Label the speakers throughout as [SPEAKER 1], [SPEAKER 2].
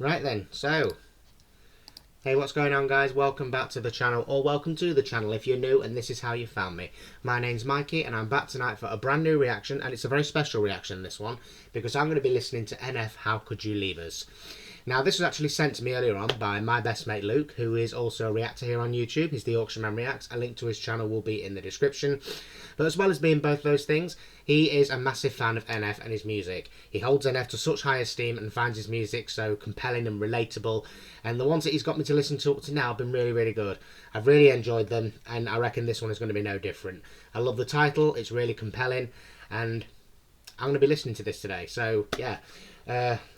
[SPEAKER 1] Right then, so hey, what's going on, guys? Welcome back to the channel, or welcome to the channel if you're new and this is how you found me. My name's Mikey and I'm back tonight for a brand new reaction, and it's a very special reaction, this one, because I'm going to be listening to NF How Could You Leave Us. Now, this was actually sent to me earlier on by my best mate Luke, who is also a reactor here on YouTube. He's the Auctionman Reacts. A link to his channel will be in the description. But as well as being both those things, he is a massive fan of NF and his music. He holds NF to such high esteem and finds his music so compelling and relatable. And the ones that he's got me to listen to up to now have been really, really good. I've really enjoyed them, and I reckon this one is going to be no different. I love the title, it's really compelling, and I'm going to be listening to this today. So, yeah.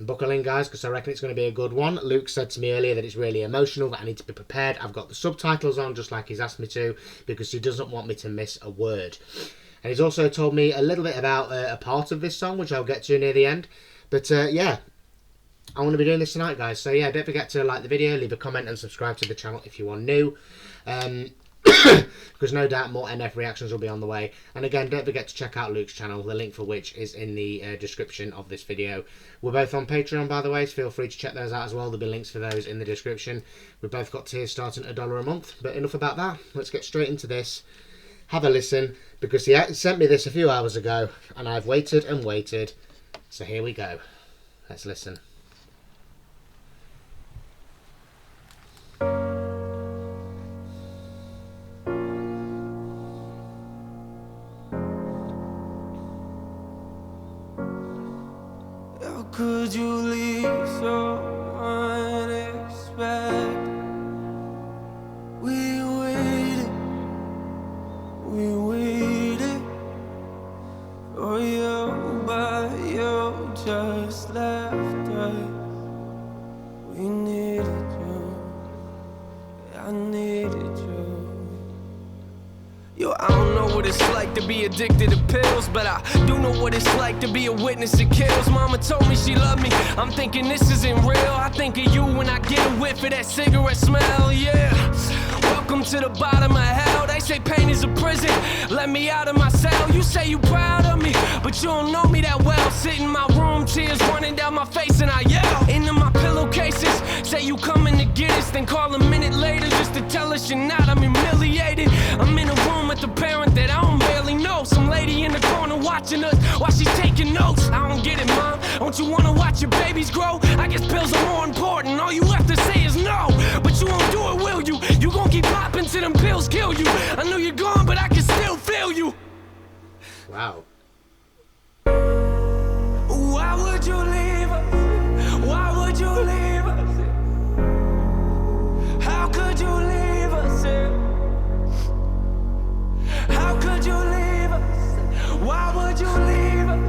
[SPEAKER 1] Buckle in, guys, because I reckon it's going to be a good one. Luke said to me earlier that it's really emotional, that I need to be prepared. I've got the subtitles on just like he's asked me to, because he doesn't want me to miss a word. And he's also told me a little bit about a part of this song, which I'll get to near the end. But yeah, I'm going to be doing this tonight, guys. So yeah, don't forget to like the video, leave a comment and subscribe to the channel if you are new. Because no doubt more NF reactions will be on the way. And again, don't forget to check out Luke's channel, the link for which is in the description of this video. We're both on Patreon, by the way, so feel free to check those out as well. There'll be links for those in the description. We've both got tiers starting at $1 a month. But enough about that. Let's get straight into this. Have a listen, because he sent me this a few hours ago, and I've waited and waited. So here we go. Let's listen.
[SPEAKER 2] How could you leave so unexpected? We waited for you, but you just left us. We needed you, I needed you. Yo, I don't know what it's like to be addicted to pills, but I do know what it's like to be a witness to kills. Mama told me she loved me, I'm thinking this isn't real. I think of you when I get a whiff of that cigarette smell, yeah. Welcome to the bottom of hell. They say pain is a prison, let me out of my cell. You say you proud of me, but you don't know me that well. Sit in my room, tears running down my face, and I yell into my pillowcases. Say you coming to get us, then call a minute later just to tell us you're not. I'm humiliated. I'm in a room with a parent that I don't barely know. Some lady in the corner watching us while she's taking notes. I don't get it, mom. Don't you wanna watch your babies grow? I guess pills are more important. All you have to say is no, but you won't do it, will you? You gon' keep popping till them pills kill you. I know you're gone, but I can still feel you.
[SPEAKER 1] Wow.
[SPEAKER 2] Why would you leave us? Why would you leave us? How could you leave us? How could you leave us? Why would you leave us?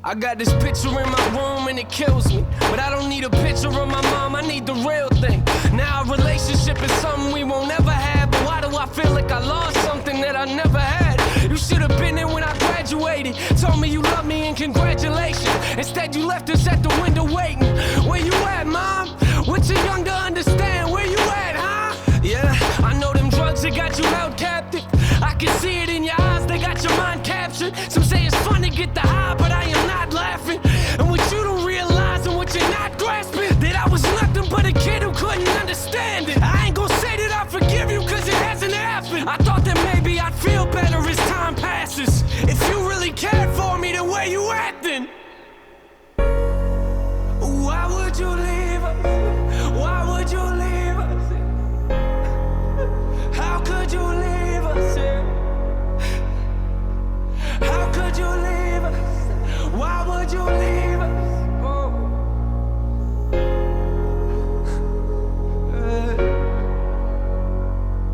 [SPEAKER 2] I got this picture in my room and it kills me, but I don't need a picture of my mom, I need the real thing. Now a relationship is something we won't ever have, but why do I feel like I lost something that I never had? You should have been there when I graduated, told me you love me and congratulations. Instead you left us at the window waiting. Where you at, mom? We're too young to understand. Where you at, huh? Yeah, I know them drugs that got you held captive. I can see it in your eyes, they got your mind captured. Some say it's fun to get the high, but I am not laughing. And what you don't realize and what you're not grasping, that I was nothing but a kid who couldn't understand it. I ain't gonna say that I forgive you, cause it hasn't happened. I thought that maybe I'd feel better as time passes. If you really cared for me, then where you at then? Why would you leave us? Why would you leave us? How could you leave us? How could you leave us? Why would you leave us?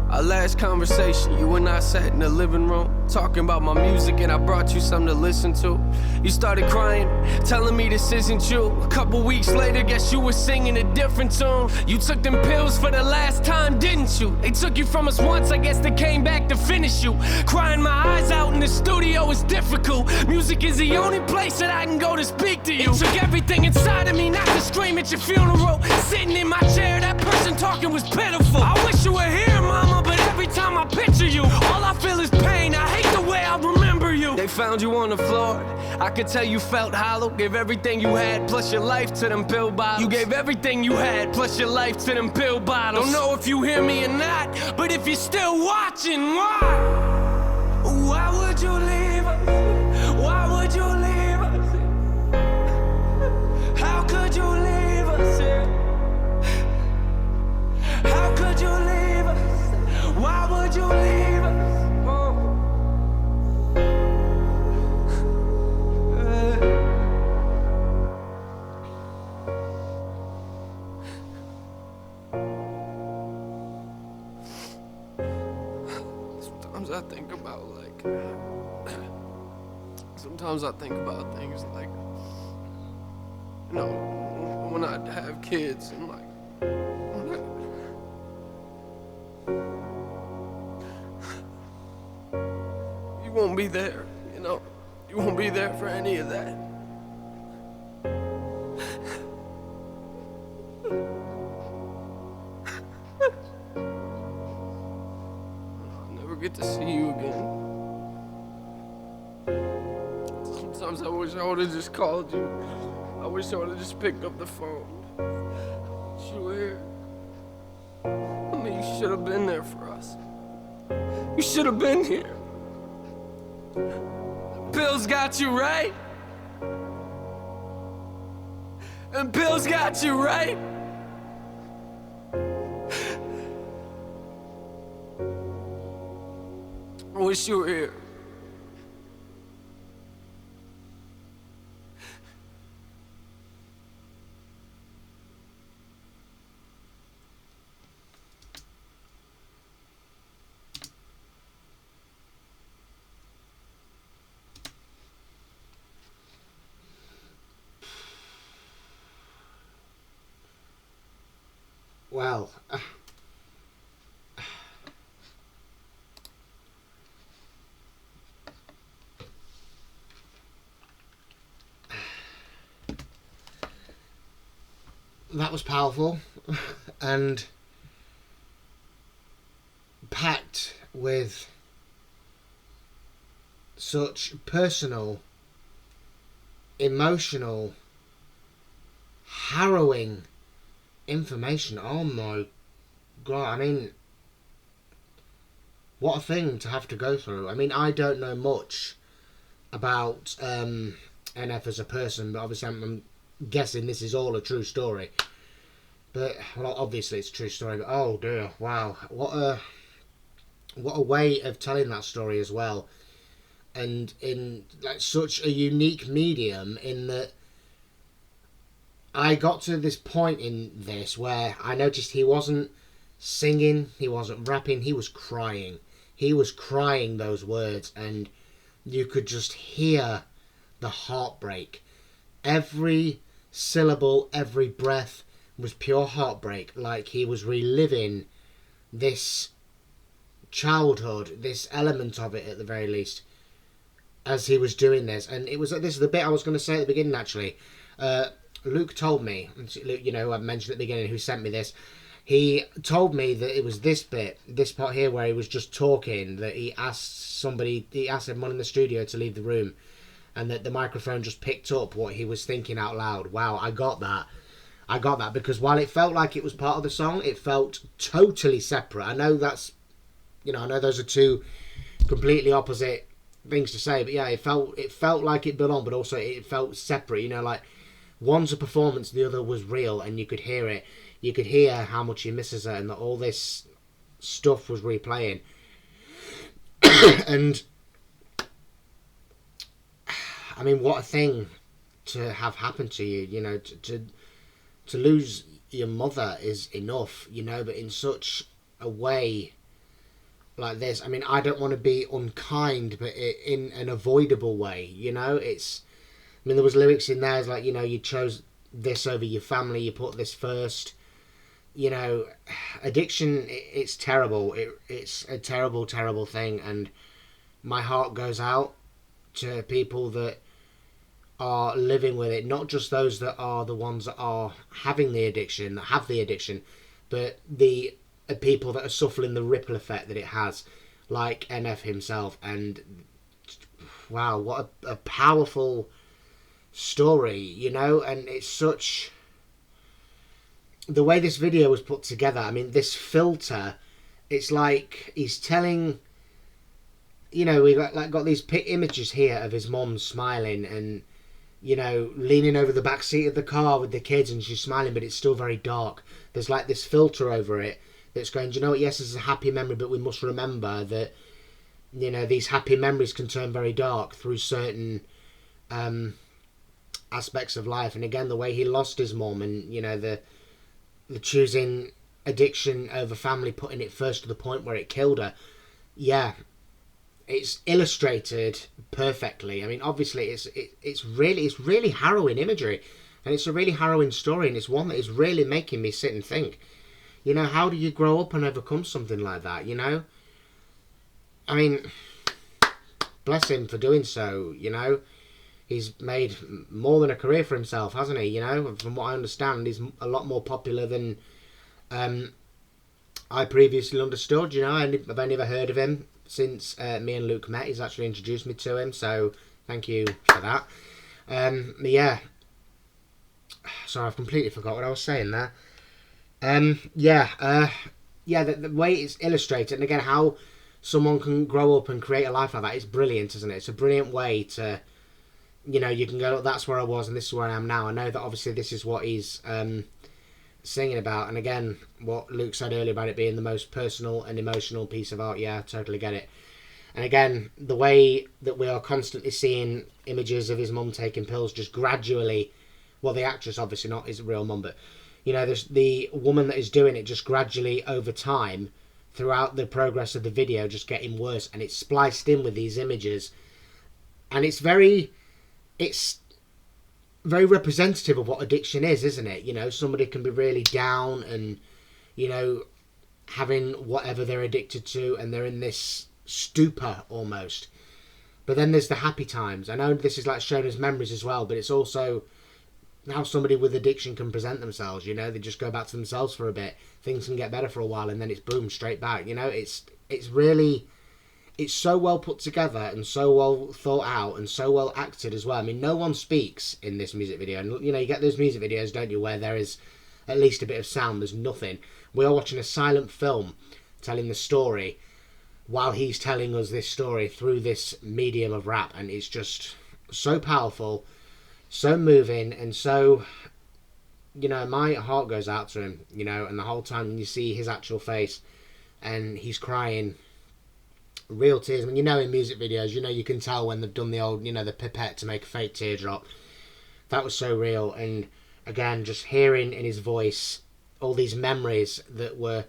[SPEAKER 2] Our last conversation, you and I sat in the living room talking about my music, and I brought you something to listen to. You started crying, telling me this isn't you. A couple weeks later, guess you were singing a different tune. You took them pills for the last time, didn't you? They took you from us once, I guess they came back to finish you. Crying my eyes out in the studio is difficult. Music is the only place that I can go to speak to you. It took everything inside of me not to scream at your funeral. Sitting in my chair, that person talking was pitiful. I wish you were here, mama, but every time I picture you, all I feel is pain. I hate the way I remember you. They found you on the floor. I could tell you felt hollow. Gave everything you had, plus your life to them pill bottles. You gave everything you had, plus your life to them pill bottles. Don't know if you hear me or not, but if you're still watching, why? Why would you leave us? Why would you leave us? How could you leave us? How could you leave us? Why would you leave us? I think about sometimes I think about things like, you know, when I have kids and like, you won't be there, you know, you won't be there for any of that. Get to see you again. Sometimes I wish I would have just called you. I wish I would have just picked up the phone. You were here. I mean, you should have been there for us. You should have been here. Pills got you right. And pills got you right. I wish you were here.
[SPEAKER 1] Well, that was powerful and packed with such personal, emotional, harrowing information. Oh my God, I mean, what a thing to have to go through. I mean, I don't know much about NF as a person, but obviously I'm guessing this is all a true story. But, well, obviously it's a true story, but oh dear, wow, what a way of telling that story as well, and in like such a unique medium, in that I got to this point in this where I noticed he wasn't singing, he wasn't rapping, he was crying. He was crying those words, and you could just hear the heartbreak. Every syllable, every breath was pure heartbreak, like he was reliving this childhood, this element of it at the very least, as he was doing this. And it was, this is the bit I was going to say at the beginning actually. Luke told me, Luke, you know, I mentioned at the beginning, who sent me this, he told me that it was this bit, this part here where he was just talking, that he asked everyone in the studio to leave the room, and that the microphone just picked up what he was thinking out loud. Wow, I got that, because while it felt like it was part of the song, it felt totally separate. I know that's, you know, I know those are two completely opposite things to say, but yeah, it felt like it belonged, but also it felt separate, you know, like one's a performance, the other was real, and you could hear it. You could hear how much he misses her, and that all this stuff was replaying. And I mean, what a thing to have happen to you, you know, to lose your mother is enough, you know, but in such a way like this, I mean, I don't want to be unkind, but in an avoidable way, you know. It's, I mean, there was lyrics in there, it's like, you know, you chose this over your family, you put this first, you know. Addiction, it's terrible, it's a terrible, terrible thing, and my heart goes out to people that are living with it, not just those that are the ones that are having the addiction, that have the addiction, but the people that are suffering the ripple effect that it has, like NF himself. And wow, what a powerful story, you know. And it's such, the way this video was put together, I mean, this filter, it's like he's telling, you know, we got these images here of his mom smiling and, you know, leaning over the back seat of the car with the kids, and she's smiling, but it's still very dark. There's like this filter over it that's going, do you know what, yes, this is a happy memory, but we must remember that, you know, these happy memories can turn very dark through certain aspects of life. And again, the way he lost his mom, and, you know, the choosing addiction over family, putting it first to the point where it killed her. Yeah, it's illustrated perfectly. I mean, obviously, it's really harrowing imagery, and it's a really harrowing story, and it's one that is really making me sit and think. You know, how do you grow up and overcome something like that? You know, I mean, bless him for doing so. You know, he's made more than a career for himself, hasn't he? You know, from what I understand, he's a lot more popular than I previously understood. You know, I've only ever heard of him since me and Luke met. He's actually introduced me to him, so thank you for that. Yeah, sorry, I've completely forgot what I was saying there. The way it's illustrated, and again, how someone can grow up and create a life like that is brilliant, isn't it? It's a brilliant way to, you know, you can go, look, that's where I was and this is where I am now. I know that obviously this is what he's singing about, and again, what Luke said earlier about it being the most personal and emotional piece of art, yeah, I totally get it. And again, the way that we are constantly seeing images of his mum taking pills just gradually, well, the actress obviously not his real mum, but, you know, there's the woman that is doing it just gradually over time throughout the progress of the video just getting worse, and it's spliced in with these images, and it's very representative of what addiction is, isn't it? You know, somebody can be really down and, you know, having whatever they're addicted to, and they're in this stupor almost. But then there's the happy times. I know this is like shown as memories as well, but it's also how somebody with addiction can present themselves. You know, they just go back to themselves for a bit, things can get better for a while, and then it's boom, straight back. You know, it's really, it's so well put together and so well thought out and so well acted as well. I mean, no one speaks in this music video, and, you know, you get those music videos, don't you, where there is at least a bit of sound. There's nothing. We are watching a silent film telling the story while he's telling us this story through this medium of rap, and it's just so powerful, so moving, and so, you know, my heart goes out to him, you know. And the whole time you see his actual face and he's crying, real tears. I mean, you know, in music videos, you know, you can tell when they've done the old, you know, the pipette to make a fake teardrop. That was so real. And again, just hearing in his voice all these memories that were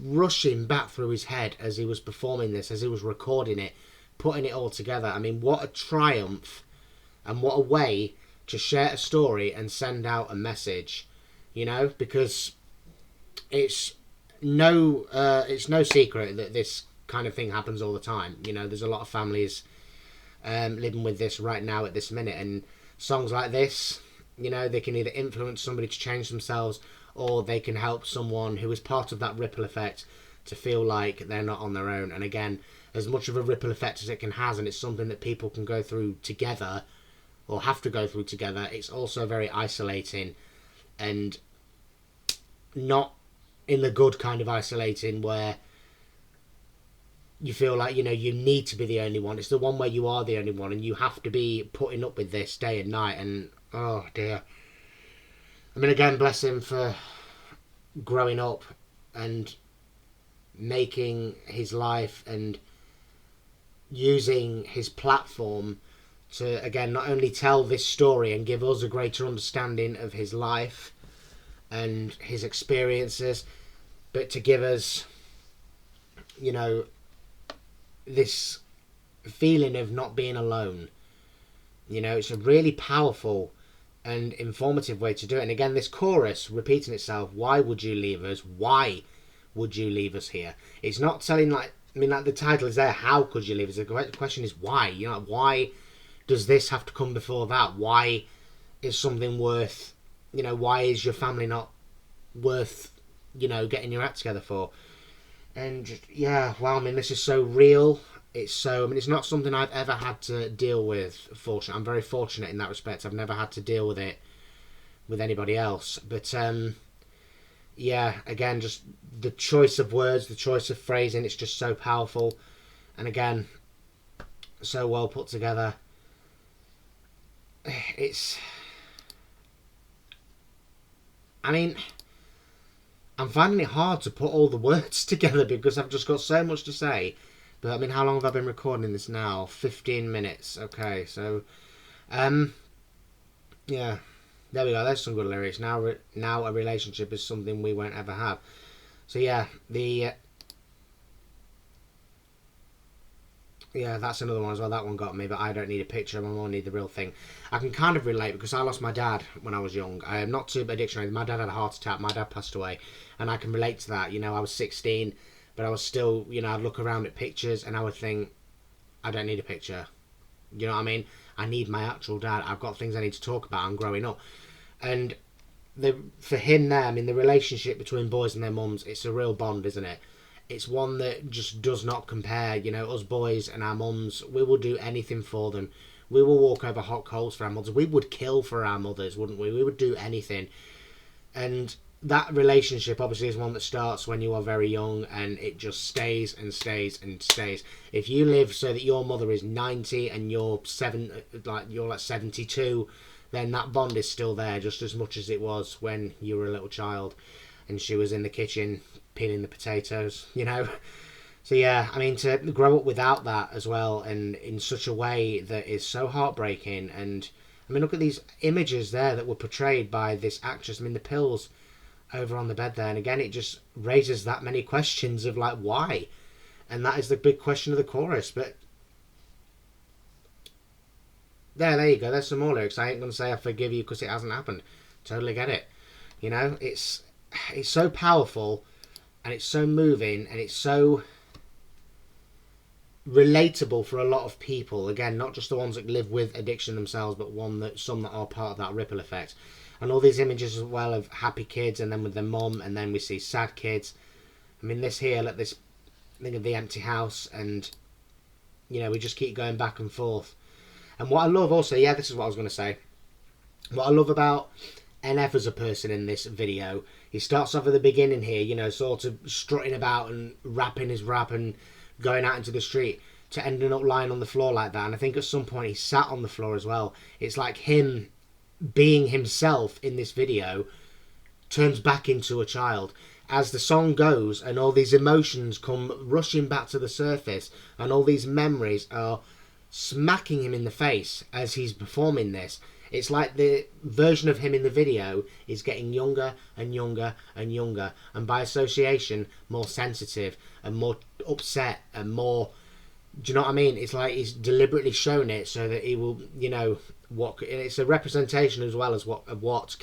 [SPEAKER 1] rushing back through his head as he was performing this, as he was recording it, putting it all together. I mean, what a triumph, and what a way to share a story and send out a message, you know, because it's no secret that this kind of thing happens all the time. You know, there's a lot of families living with this right now at this minute, and songs like this, you know, they can either influence somebody to change themselves, or they can help someone who is part of that ripple effect to feel like they're not on their own. And again, as much of a ripple effect as it can have, and it's something that people can go through together or have to go through together, it's also very isolating, and not in the good kind of isolating where you feel like, you know, you need to be the only one. It's the one where you are the only one and you have to be putting up with this day and night. And oh dear, I mean, again, bless him for growing up and making his life and using his platform to, again, not only tell this story and give us a greater understanding of his life and his experiences, but to give us, you know, this feeling of not being alone. You know, it's a really powerful and informative way to do it. And again, this chorus repeating itself, why would you leave us? Why would you leave us here? It's not telling, like, I mean, like, the title is there, how could you leave us? The question is why. You know, why does this have to come before that? Why is something worth, you know, why is your family not worth, you know, getting your act together for? And yeah, well, I mean, this is so real it's so, I mean, it's not something I've ever had to deal with. Fortunately, I'm very fortunate in that respect. I've never had to deal with it with anybody else. But yeah, again, just the choice of words, the choice of phrasing, it's just so powerful. And again, so well put together. It's, I mean, I'm finding it hard to put all the words together because I've just got so much to say. But I mean, how long have I been recording this now? 15 minutes. Okay, so yeah, there we go. There's some good lyrics. Now a relationship is something we won't ever have. So yeah, yeah, that's another one as well. That one got me, but I don't need a picture. I more need the real thing. I can kind of relate because I lost my dad when I was young. I am not to addiction. My dad had a heart attack. My dad passed away, and I can relate to that. You know, I was 16, but I was still, you know, I'd look around at pictures and I would think, I don't need a picture. You know what I mean? I need my actual dad. I've got things I need to talk about. I'm growing up, and for him there, I mean, the relationship between boys and their mums, it's a real bond, isn't it? It's one that just does not compare. You know, us boys and our mums, we will do anything for them. We will walk over hot coals for our mothers. We would kill for our mothers, wouldn't we? We would do anything. And that relationship obviously is one that starts when you are very young, and it just stays and stays and stays. If you live so that your mother is 90 and you're 72, then that bond is still there just as much as it was when you were a little child and she was in the kitchen peeling the potatoes, you know. So yeah, I mean, to grow up without that as well, and in such a way that is so heartbreaking. And I mean, look at these images there that were portrayed by this actress. I mean, the pills over on the bed there, and again, it just raises that many questions of like, why? And that is the big question of the chorus. But there you go. There's some more lyrics. I ain't gonna say I forgive you because it hasn't happened. Totally get it. You know, it's so powerful, and it's so moving, and it's so relatable for a lot of people. Again, not just the ones that live with addiction themselves, but some that are part of that ripple effect. And all these images as well of happy kids, and then with their mum, and then we see sad kids. I mean, this here, let this thing of the empty house, and you know, we just keep going back and forth. And what I love also, yeah, this is what I was going to say. What I love about NF as a person in this video, he starts off at the beginning here, you know, sort of strutting about and rapping his rap and going out into the street, to ending up lying on the floor like that. And I think at some point he sat on the floor as well. It's like him being himself in this video turns back into a child as the song goes, and all these emotions come rushing back to the surface, and all these memories are smacking him in the face as he's performing this. It's like the version of him in the video is getting younger and younger and younger, and by association more sensitive and more upset and more, do you know what I mean? It's like he's deliberately shown it so that he will, you know, what, and it's a representation as well as of what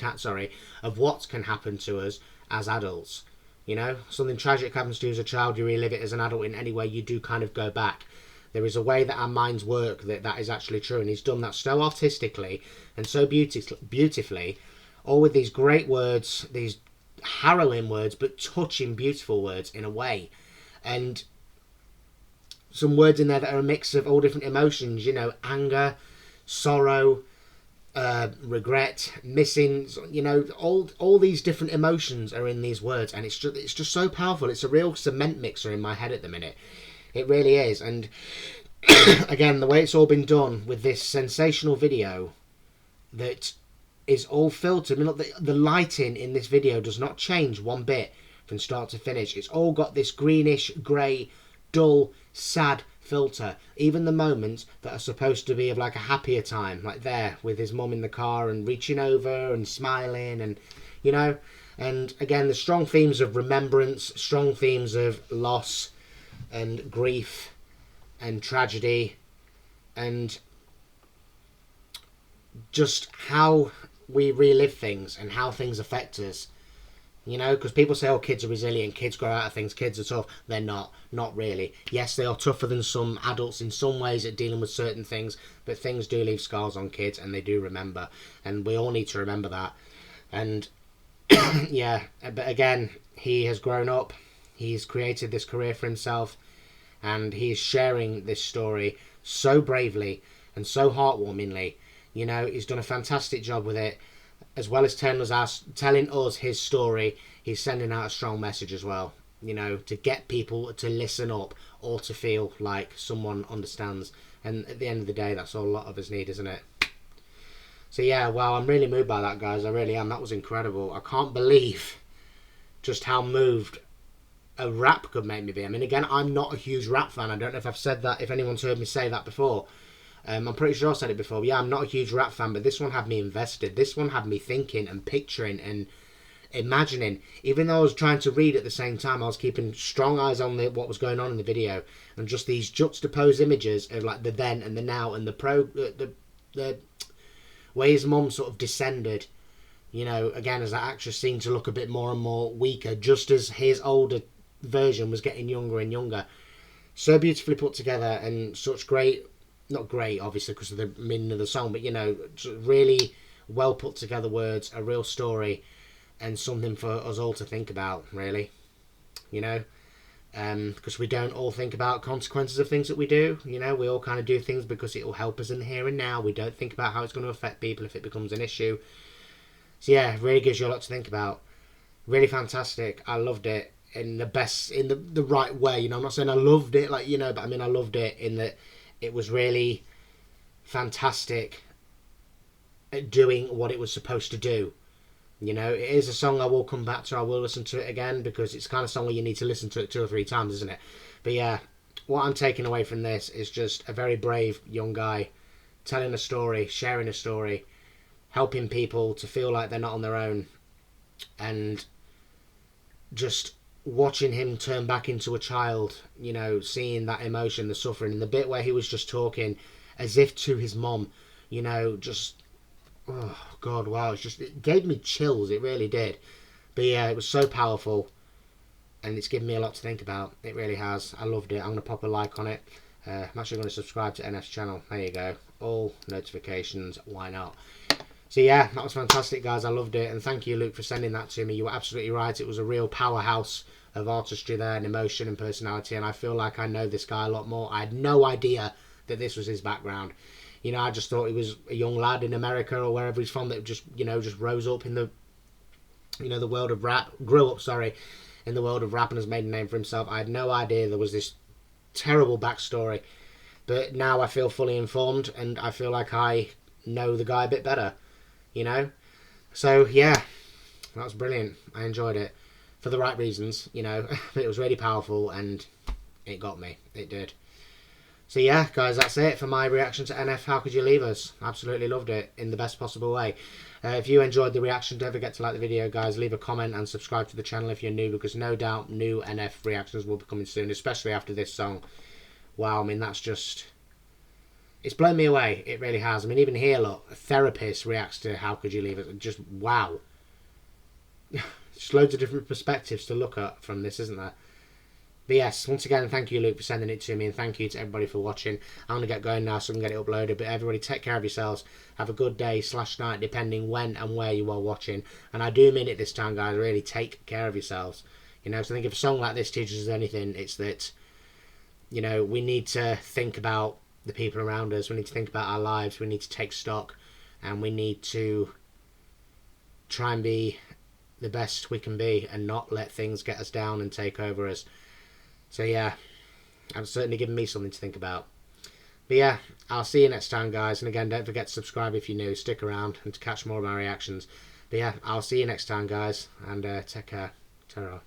[SPEAKER 1] can happen to us as adults. You know, something tragic happens to you as a child, you relive it as an adult in any way, you do kind of go back. There is a way that our minds work that is actually true, and he's done that so artistically and so beautifully, all with these great words, these harrowing words, but touching, beautiful words in a way. And some words in there that are a mix of all different emotions, you know, anger, sorrow, regret, missing, you know, all these different emotions are in these words, and it's just so powerful. It's a real cement mixer in my head at the minute. It really is. And again, the way it's all been done with this sensational video that is all filtered. I mean, look, the lighting in this video does not change one bit from start to finish. It's all got this greenish, grey, dull, sad filter. Even the moments that are supposed to be of like a happier time, like there with his mum in the car and reaching over and smiling, and you know, and again the strong themes of remembrance, strong themes of loss and grief and tragedy, and just how we relive things and how things affect us. You know, because people say, oh, kids are resilient, kids grow out of things, kids are tough. They're not really. Yes, they are tougher than some adults in some ways at dealing with certain things, but things do leave scars on kids, and they do remember, and we all need to remember that. And yeah, but again, he has grown up, he's created this career for himself, and he is sharing this story so bravely and so heartwarmingly. You know, he's done a fantastic job with it. As well as telling us his story, he's sending out a strong message as well. You know, to get people to listen up or to feel like someone understands. And at the end of the day, that's all a lot of us need, isn't it? So yeah, well, I'm really moved by that, guys. I really am. That was incredible. I can't believe just how moved a rap could make me be. I mean, again, I'm not a huge rap fan. I don't know if I've said that, if anyone's heard me say that before. I'm pretty sure I said it before. But yeah, I'm not a huge rap fan, but this one had me invested. This one had me thinking and picturing and imagining. Even though I was trying to read at the same time, I was keeping strong eyes on what was going on in the video, and just these juxtaposed images of like the then and the now and the way his mum sort of descended. You know, again, as that actress seemed to look a bit more and more weaker, just as his older version was getting younger and younger. So beautifully put together, and such great, not great obviously because of the meaning of the song, but you know, really well put together words, a real story, and something for us all to think about, really. You know, because we don't all think about consequences of things that we do. You know, we all kind of do things because it will help us in the here and now. We don't think about how it's going to affect people if it becomes an issue. So yeah, it really gives you a lot to think about. Really fantastic. I loved it in the right way. You know, I'm not saying I loved it like, you know, but I mean I loved it in that it was really fantastic at doing what it was supposed to do. You know, it is a song I will come back to. I will listen to it again because it's the kind of song where you need to listen to it 2 or 3 times, isn't it? But yeah, what I'm taking away from this is just a very brave young guy telling a story, sharing a story, helping people to feel like they're not on their own, and just watching him turn back into a child, you know, seeing that emotion, the suffering, and the bit where he was just talking as if to his mom, you know, just, oh God, wow, it gave me chills, it really did. But yeah, it was so powerful, and it's given me a lot to think about. It really has. I loved it. I'm going to pop a like on it. I'm actually going to subscribe to NF's channel. There you go. All notifications, why not? So yeah, that was fantastic, guys. I loved it, and thank you, Luke, for sending that to me. You were absolutely right. It was a real powerhouse of artistry there, and emotion and personality, and I feel like I know this guy a lot more. I had no idea that this was his background. You know, I just thought he was a young lad in America or wherever he's from that just, you know, just rose up in the, you know, the world of rap, grew up, sorry, in the world of rap and has made a name for himself. I had no idea there was this terrible backstory, but now I feel fully informed, and I feel like I know the guy a bit better. You know, so yeah, that was brilliant. I enjoyed it for the right reasons. You know, it was really powerful and it got me. It did. So yeah, guys, that's it for my reaction to NF. How Could You Leave Us? Absolutely loved it in the best possible way. If you enjoyed the reaction, don't forget to like the video, guys. Leave a comment and subscribe to the channel if you're new, because no doubt new NF reactions will be coming soon, especially after this song. Wow, I mean, that's just, it's blown me away. It really has. I mean, even here, look, a therapist reacts to How Could You Leave It. Just, wow. Just loads of different perspectives to look at from this, isn't there? But yes, once again, thank you, Luke, for sending it to me, and thank you to everybody for watching. I'm going to get going now so I can get it uploaded. But everybody, take care of yourselves. Have a good day / night, depending when and where you are watching. And I do mean it this time, guys. Really take care of yourselves. You know, so I think if a song like this teaches us anything, it's that, you know, we need to think about the people around us. We need to think about our lives. We need to take stock, and we need to try and be the best we can be and not let things get us down and take over us. So yeah, I've certainly given me something to think about. But yeah, I'll see you next time, guys. And again, don't forget to subscribe if you're new. Stick around and to catch more of my reactions. But yeah, I'll see you next time, guys. And take care. Ta-ra.